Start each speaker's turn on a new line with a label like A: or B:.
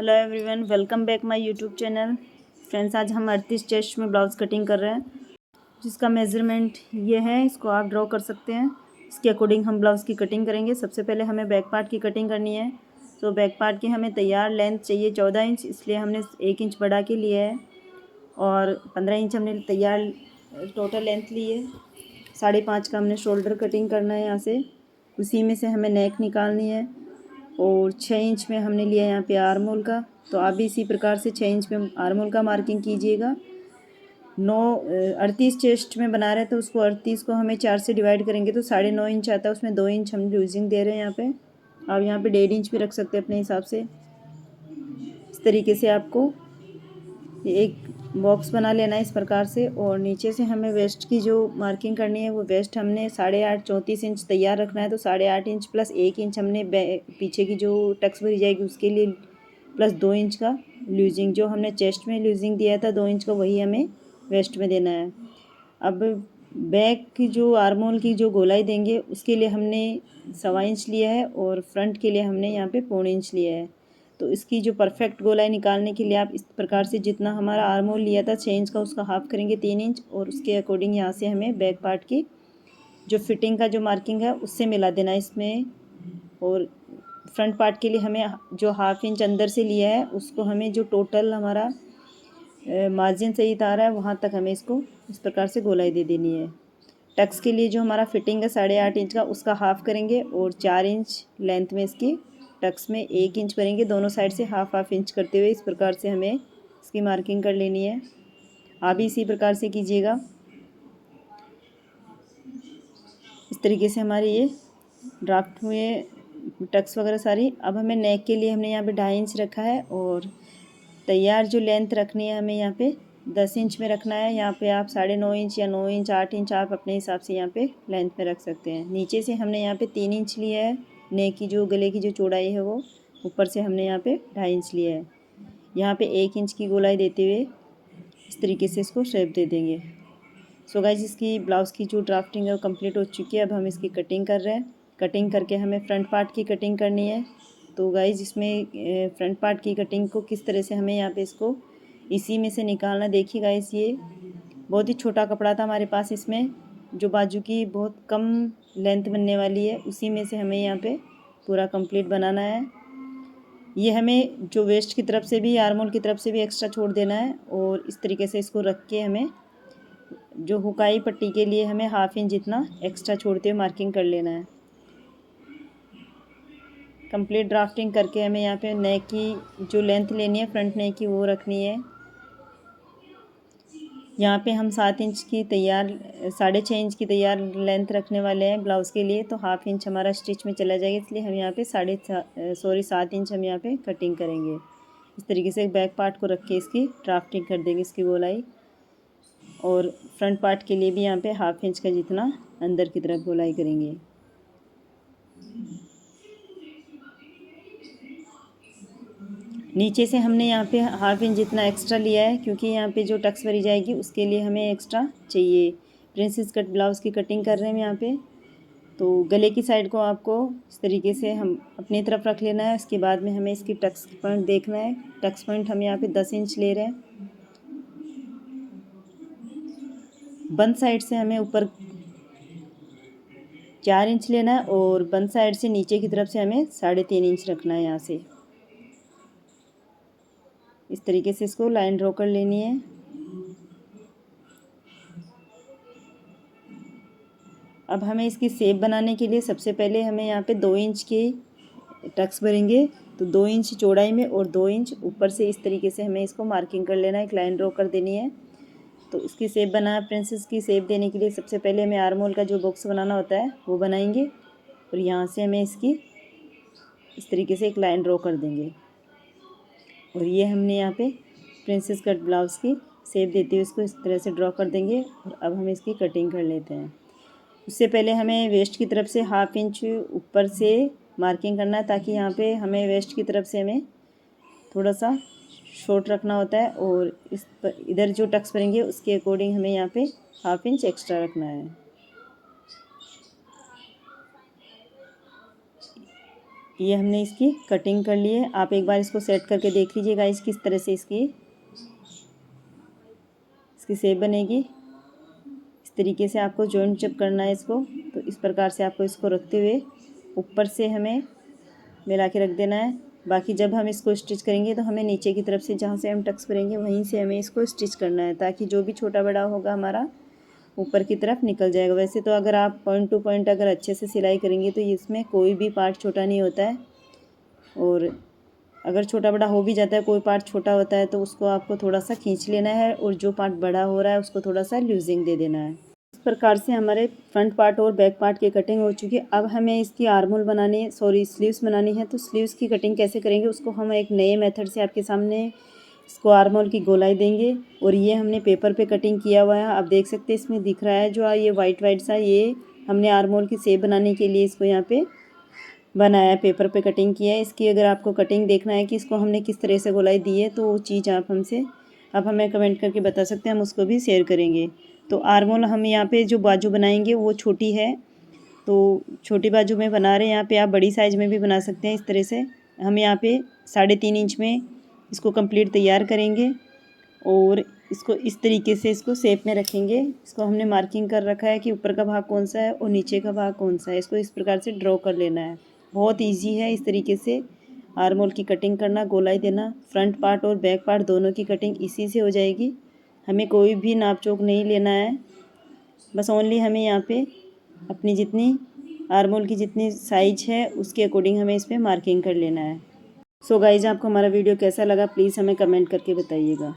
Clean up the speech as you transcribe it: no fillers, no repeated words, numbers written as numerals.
A: Hello everyone, welcome back my YouTube channel. Friends, आज हम 38 chest में ब्लाउज़ कटिंग कर रहे हैं, जिसका मेज़रमेंट ये है। इसको आप ड्रॉ कर सकते हैं। इसके अकॉर्डिंग हम ब्लाउज़ की कटिंग करेंगे। सबसे पहले हमें बैक पार्ट की कटिंग करनी है। तो बैक पार्ट की हमें तैयार लेंथ चाहिए 14 इंच, इसलिए हमने 1 इंच बढ़ा के लिया है और 15 इंच हमने तैयार टोटल लेंथ ली है। 5.5 का हमने शोल्डर कटिंग करना है यहाँ से। उसी में से हमें नेक निकालनी है और 6 इंच में हमने लिया यहाँ पे आर्म होल का। तो आप भी इसी प्रकार से 6 इंच में आर्म होल का मार्किंग कीजिएगा। 38 चेस्ट में बना रहे हैं, तो उसको 38 को हमें 4 से डिवाइड करेंगे तो 9.5 इंच आता है। उसमें 2 इंच हम लूजिंग दे रहे हैं यहाँ पे। आप यहाँ पे 1.5 इंच भी रख सकते हैं अपने हिसाब से। इस तरीके से आपको एक बॉक्स बना लेना है इस प्रकार से। और नीचे से हमें वेस्ट की जो मार्किंग करनी है, वो वेस्ट हमने 8.5 34 इंच तैयार रखना है। तो 8.5 इंच प्लस 1 इंच हमने पीछे की जो टक्स भरी जाएगी उसके लिए, प्लस 2 इंच का लूजिंग, जो हमने चेस्ट में लूजिंग दिया था 2 इंच का, वही हमें वेस्ट में देना है। अब बैक की जो आर्म होल की जो गोलाई देंगे उसके लिए हमने 1.25 इंच लिया है और फ्रंट के लिए हमने यहाँ पे 1.25 इंच लिया है। तो इसकी जो परफेक्ट गोलाई निकालने के लिए आप इस प्रकार से, जितना हमारा आर्म होल लिया था 6 इंच का, उसका हाफ करेंगे 3 इंच, और उसके अकॉर्डिंग यहाँ से हमें बैक पार्ट की जो फिटिंग का जो मार्किंग है उससे मिला देना इसमें। और फ्रंट पार्ट के लिए हमें जो हाफ इंच अंदर से लिया है उसको हमें जो टोटल हमारा मार्जिन सही आ रहा है वहाँ तक हमें इसको इस प्रकार से गोलाई दे देनी है। टक्स के लिए जो हमारा फिटिंग है 8.5 इंच का, उसका हाफ करेंगे और 4 इंच लेंथ में इसकी टक्स में 1 इंच करेंगे, दोनों साइड से हाफ इंच करते हुए। इस प्रकार से हमें इसकी मार्किंग कर लेनी है। आप भी इसी प्रकार से कीजिएगा। इस तरीके से हमारी ये ड्राफ्ट हुए टक्स वगैरह सारी। अब हमें नेक के लिए हमने यहाँ पे 2.5 इंच रखा है और तैयार जो लेंथ रखनी है हमें यहाँ पे 10 इंच में रखना है। यहाँ पे आप 9.5 इंच या 9 इंच 8 इंच आप अपने हिसाब से यहाँ पे लेंथ में रख सकते हैं। नीचे से हमने यहाँ पे 3 इंच लिया है। नेक की जो गले की जो चौड़ाई है वो, ऊपर से हमने यहाँ पे 2.5 इंच लिया है। यहाँ पे 1 इंच की गोलाई देते हुए इस तरीके से इसको शेप दे देंगे। सो गाइस, इसकी ब्लाउज़ की जो ड्राफ्टिंग है वो कंप्लीट हो चुकी है। अब हम इसकी कटिंग कर रहे हैं। कटिंग करके हमें फ्रंट पार्ट की कटिंग करनी है। तो गाइस, इसमें फ्रंट पार्ट की कटिंग को किस तरह से हमें यहाँ पे इसको इसी में से निकालना। देखिए गाइस, ये बहुत ही छोटा कपड़ा था हमारे पास। इसमें जो बाजू की बहुत कम लेंथ बनने वाली है, उसी में से हमें यहाँ पे पूरा कंप्लीट बनाना है। ये हमें जो वेस्ट की तरफ से भी, आर्म होल की तरफ से भी एक्स्ट्रा छोड़ देना है। और इस तरीके से इसको रख के हमें जो हुकाई पट्टी के लिए हमें हाफ इंच जितना एक्स्ट्रा छोड़ते हुए मार्किंग कर लेना है। कंप्लीट ड्राफ्टिंग करके हमें यहाँ पे नेक की जो लेंथ लेनी है फ्रंट नेक की, वो रखनी है। यहाँ पे हम 7 इंच की तैयार 6.5 इंच की तैयार लेंथ रखने वाले हैं ब्लाउज़ के लिए। तो हाफ इंच हमारा स्टिच में चला जाएगा, इसलिए हम यहाँ पे 7 इंच हम यहाँ पे कटिंग करेंगे। इस तरीके से बैक पार्ट को रख के इसकी ड्राफ्टिंग कर देंगे, इसकी गोलाई। और फ्रंट पार्ट के लिए भी यहाँ पे हाफ इंच का जितना अंदर की तरफ गोलाई करेंगे। नीचे से हमने यहाँ पे हाफ इंच जितना एक्स्ट्रा लिया है, क्योंकि यहाँ पे जो टक्स भरी जाएगी उसके लिए हमें एक्स्ट्रा चाहिए। प्रिंसेस कट ब्लाउज़ की कटिंग कर रहे हैं हम यहाँ पे। तो गले की साइड को आपको इस तरीके से हम अपनी तरफ रख लेना है। उसके बाद में हमें इसकी टक्स पॉइंट देखना है। टक्स पॉइंट हम यहाँ पे 10 इंच ले रहे हैं। बंद साइड से हमें ऊपर 4 इंच लेना है और बंद साइड से नीचे की तरफ से हमें 3.5 इंच रखना है। यहाँ से इस तरीके से इसको लाइन ड्रॉ कर लेनी है। अब हमें इसकी शेप बनाने के लिए सबसे पहले हमें यहाँ पे 2 इंच की टक्स भरेंगे। तो 2 इंच चौड़ाई में और 2 इंच ऊपर से इस तरीके से हमें इसको मार्किंग कर लेना है, एक लाइन ड्रॉ कर देनी है। तो इसकी शेप प्रिंसेस की शेप देने के लिए सबसे पहले हमें आर्म होल का जो बॉक्स बनाना होता है वो बनाएंगे। और यहाँ से हमें इसकी इस तरीके से एक लाइन ड्रॉ कर देंगे। और ये हमने यहाँ पे प्रिंसेस कट ब्लाउज़ की शेप देते हुए इसको इस तरह से ड्रॉ कर देंगे। और अब हम इसकी कटिंग कर लेते हैं। उससे पहले हमें वेस्ट की तरफ से हाफ इंच ऊपर से मार्किंग करना है, ताकि यहाँ पे हमें वेस्ट की तरफ से हमें थोड़ा सा शॉर्ट रखना होता है। और इस पर इधर जो टक्स भरेंगे उसके अकॉर्डिंग हमें यहाँ पे हाफ इंच एक्स्ट्रा रखना है। ये हमने इसकी कटिंग कर ली है। आप एक बार इसको सेट करके देख लीजिए गाइस किस तरह से इसकी शेप बनेगी। इस तरीके से आपको जॉइंट जब करना है इसको, तो इस प्रकार से आपको इसको रखते हुए ऊपर से हमें मिला के रख देना है। बाकी जब हम इसको स्टिच करेंगे तो हमें नीचे की तरफ से जहाँ से हम टक्स भरेंगे वहीं से हमें इसको स्टिच करना है, ताकि जो भी छोटा बड़ा होगा हमारा ऊपर की तरफ निकल जाएगा। वैसे तो अगर आप पॉइंट टू पॉइंट अगर अच्छे से सिलाई करेंगे तो इसमें कोई भी पार्ट छोटा नहीं होता है, और अगर छोटा बड़ा हो भी जाता है, कोई पार्ट छोटा होता है तो उसको आपको थोड़ा सा खींच लेना है, और जो पार्ट बड़ा हो रहा है उसको थोड़ा सा लूजिंग दे देना है। इस प्रकार से हमारे फ्रंट पार्ट और बैक पार्ट की कटिंग हो चुकी है। अब हमें इसकी आर्महोल बनानी है, स्लीव्स बनानी है। तो स्लीव्स की कटिंग कैसे करेंगे उसको हम एक नए मेथड से आपके सामने इसको आर्महोल की गोलाई देंगे। और ये हमने पेपर पे कटिंग किया हुआ है, आप देख सकते हैं इसमें दिख रहा है जो ये वाइट वाइट सा, ये हमने आर्महोल की शेप बनाने के लिए इसको यहाँ पे बनाया, पेपर पे कटिंग किया है। इसकी अगर आपको कटिंग देखना है कि इसको हमने किस तरह से गोलाई दी है, तो वो चीज़ आप हमें कमेंट करके बता सकते हैं, हम उसको भी शेयर करेंगे। तो आर्महोल हम यहाँ पे जो बाजू बनाएंगे वो छोटी है, तो छोटी बाजू में बना रहे हैं। यहाँ पे आप बड़ी साइज़ में भी बना सकते हैं। इस तरह से हम यहाँ पे 3.5 इंच में इसको कंप्लीट तैयार करेंगे, और इसको इस तरीके से इसको शेप में रखेंगे। इसको हमने मार्किंग कर रखा है कि ऊपर का भाग कौन सा है और नीचे का भाग कौन सा है, इसको इस प्रकार से ड्रॉ कर लेना है। बहुत इजी है इस तरीके से आर्महोल की कटिंग करना, गोलाई देना। फ्रंट पार्ट और बैक पार्ट दोनों की कटिंग इसी से हो जाएगी। हमें कोई भी नाप जोख नहीं लेना है, बस ओनली हमें यहाँ पे अपनी जितनी आर्महोल की जितनी साइज है उसके अकॉर्डिंग हमें इस पर मार्किंग कर लेना है। सो गाइज, आपको हमारा वीडियो कैसा लगा प्लीज़ हमें कमेंट करके बताइएगा।